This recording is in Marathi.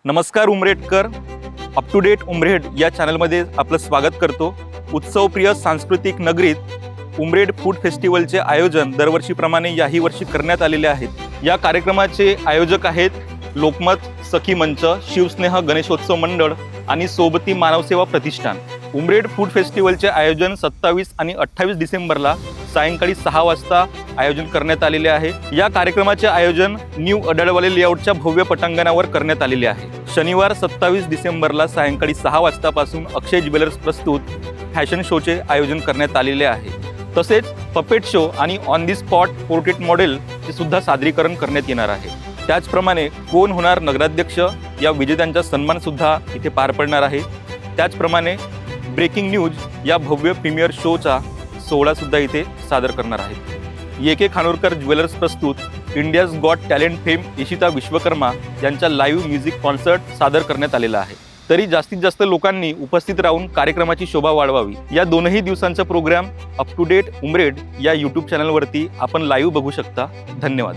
नमस्कार Umredkar, up to date Umred या चॅनलमध्ये आपलं स्वागत करतो। उत्सवप्रिय सांस्कृतिक नगरीत उमरेड फूड फेस्टिवलचे आयोजन दरवर्षीप्रमाणे याही वर्षी करण्यात आलेले आहेत। या कार्यक्रमाचे आयोजक आहेत लोकमत, सखी मंच, शिवस्नेह गणेशोत्सव मंडळ आणि सोबती मानवसेवा प्रतिष्ठान। उमरेड फूड फेस्टिवलचे आयोजन 27 आणि 28 डिसेंबरला सायंकाळी 6 वाजता आयोजन करण्यात आलेले आहे। या कार्यक्रमाचे आयोजन न्यू अडळवाले लेआउटच्या भव्य पटांगणावर करण्यात आलेले आहे। शनिवार 27 डिसेंबरला सायंकाळी 6 वाजतापासून अक्षय ज्वेलर्स प्रस्तुत फॅशन शोचे आयोजन करण्यात आलेले आहे। तसेच पपेट शो आणि ऑन दी स्पॉट पोर्ट्रेट मॉडेलचे सुद्धा सादरीकरण करण्यात येणार आहे। त्याचप्रमाणे कोण होणार नगराध्यक्ष या विजेत्यांचा सन्मान सुद्धा इथे पार पडणार आहे। त्याचप्रमाणे ब्रेकिंग न्यूज या भव्य प्रीमियर शोचा सोहळा सुद्धा इथे सादर करणार आहेत। येके खानोरकर ज्वेलर्स प्रस्तुत India's got talent fame Ishita Vishwakarma यांचा लाईव्ह म्युझिक कॉन्सर्ट सादर करण्यात आलेला आहे। तरी जास्तीत जास्त लोकांनी उपस्थित राहून कार्यक्रमाची शोभा वाढवावी। या दोनही दिवसांचा program up to date Umred या यूट्यूब चॅनलवरती आपण लाईव्ह बघू शकता। धन्यवाद।